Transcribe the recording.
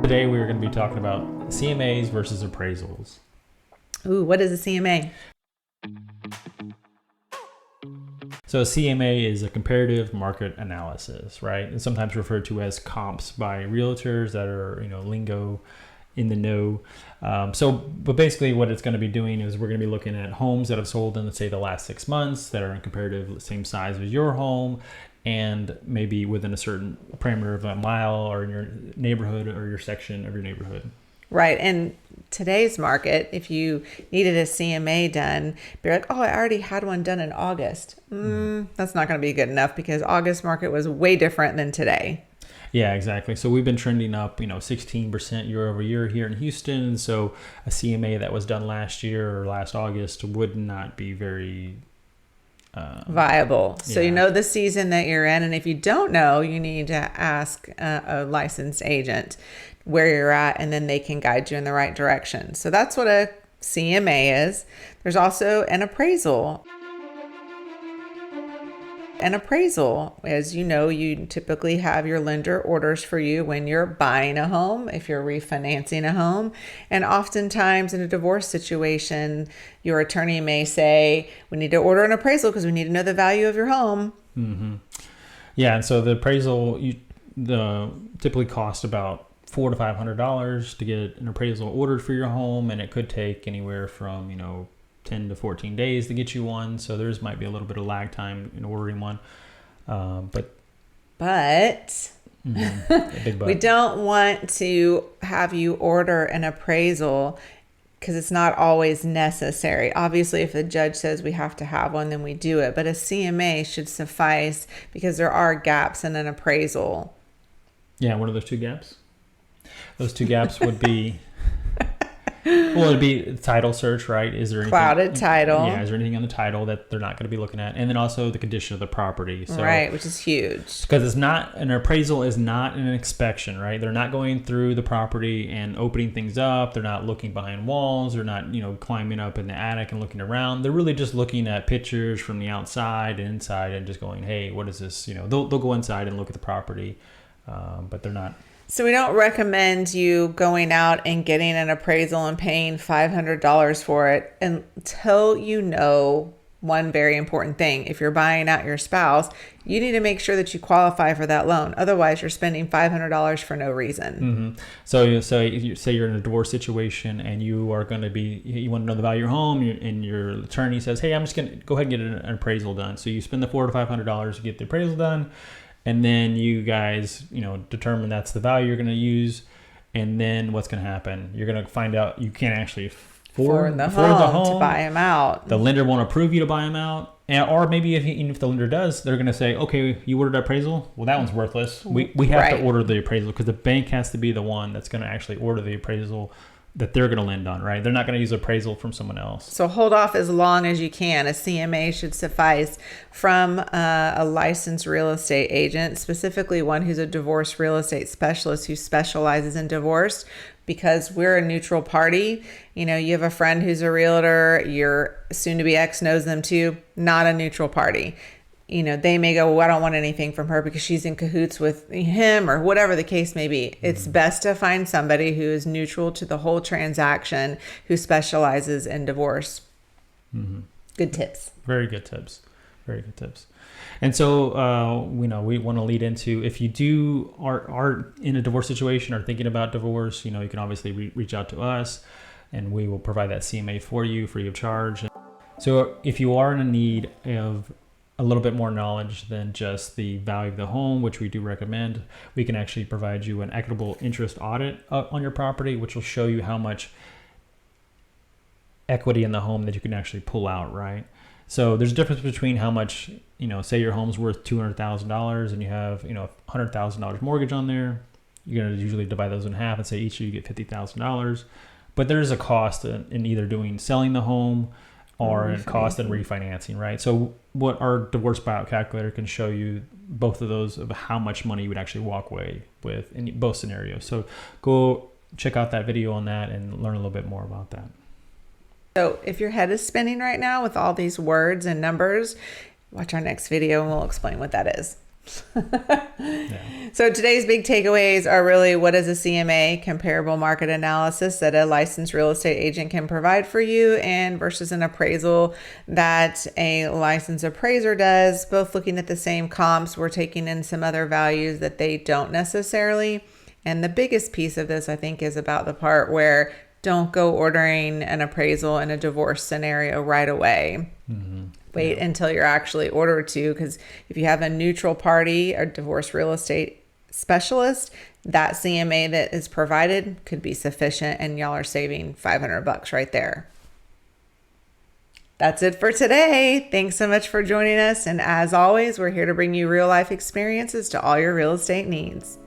Today we're going to be talking about CMAs versus appraisals. Ooh, what is a CMA? So a CMA is a comparative market analysis, right? And sometimes referred to as comps by realtors that are, lingo in the know. But basically what it's going to be doing is we're going to be looking at homes that have sold in, let's say, the last 6 months that are in comparative same size as your home, and maybe within a certain parameter of a mile or in your neighborhood or your section of your neighborhood. Right. And today's market, if you needed a CMA done, be like, oh, I already had one done in August. That's not going to be good enough because August market was way different than today. Yeah, exactly. So we've been trending up, 16% year over year here in Houston. So a CMA that was done last year or last August would not be very viable. So yeah. you know the season that you're in. And if you don't know, you need to ask a licensed agent where you're at, and then they can guide you in the right direction. So that's what a CMA is. There's also an appraisal. An appraisal, as you know, you typically have your lender orders for you when you're buying a home, if you're refinancing a home. And oftentimes in a divorce situation, your attorney may say, we need to order an appraisal because we need to know the value of your home. Mm-hmm. Yeah, and so the appraisal typically costs about $400 to $500 to get an appraisal ordered for your home, and it could take anywhere from 10 to 14 days to get you one. So there's might be a little bit of lag time in ordering one. But we don't want to have you order an appraisal because it's not always necessary. Obviously, if the judge says we have to have one, then we do it. But a CMA should suffice because there are gaps in an appraisal. Yeah, what are those two gaps? Those two gaps would be... Well, it'd be title search, right? Is there anything, clouded title? Yeah, is there anything on the title that they're not going to be looking at? And then also the condition of the property. So, right, which is huge. Because it's not, an appraisal is not an inspection, right? They're not going through the property and opening things up. They're not looking behind walls. They're not, climbing up in the attic and looking around. They're really just looking at pictures from the outside and inside and just going, hey, what is this? They'll go inside and look at the property, but they're not. So we don't recommend you going out and getting an appraisal and paying $500 for it until you know one very important thing. If you're buying out your spouse, you need to make sure that you qualify for that loan. Otherwise, you're spending $500 for no reason. Mm-hmm. So if you say you're in a divorce situation and you want to know the value of your home, and your attorney says, hey, I'm just going to go ahead and get an appraisal done. So you spend the $400 to $500 to get the appraisal done. And then you guys, determine that's the value you're going to use. And then what's going to happen? You're going to find out you can't actually afford the home to buy them out. The lender won't approve you to buy them out. Or maybe even if the lender does, they're going to say, okay, you ordered appraisal. Well, that one's worthless. We have to order the appraisal because the bank has to be the one that's going to actually order the appraisal that they're going to lend on, right? They're not going to use appraisal from someone else. So hold off as long as you can. A CMA should suffice from a licensed real estate agent, specifically one who's a divorce real estate specialist who specializes in divorce, because we're a neutral party. You have a friend who's a realtor, your soon-to-be ex knows them too, not a neutral party. They may go, well, I don't want anything from her because she's in cahoots with him or whatever the case may be. Mm-hmm. It's best to find somebody who is neutral to the whole transaction, who specializes in divorce. Mm-hmm. Good tips. Very good tips. Very good tips. And so, we want to lead into, if you are in a divorce situation or thinking about divorce, you can obviously reach out to us and we will provide that CMA for you free of charge. So if you are in need of a little bit more knowledge than just the value of the home, which we do recommend, we can actually provide you an equitable interest audit on your property, which will show you how much equity in the home that you can actually pull out, right? So there's a difference between how much, say your home's worth $200,000 and you have, $100,000 mortgage on there. You're going to usually divide those in half and say each of you get $50,000. But there's a cost in either selling the home or a cost in refinancing, right? So what our divorce buyout calculator can show you both of those of how much money you would actually walk away with in both scenarios. So go check out that video on that and learn a little bit more about that. So if your head is spinning right now with all these words and numbers, watch our next video and we'll explain what that is. So today's big takeaways are really, what is a CMA, comparable market analysis, that a licensed real estate agent can provide for you, and versus an appraisal that a licensed appraiser does. Both looking at the same comps, we're taking in some other values that they don't necessarily. And the biggest piece of this, I think, is about the part where don't go ordering an appraisal in a divorce scenario right away. Wait until you're actually ordered to, because if you have a neutral party, a divorce real estate specialist, that CMA that is provided could be sufficient, and y'all are saving $500 right there. That's it for today. Thanks so much for joining us. And as always, we're here to bring you real life experiences to all your real estate needs.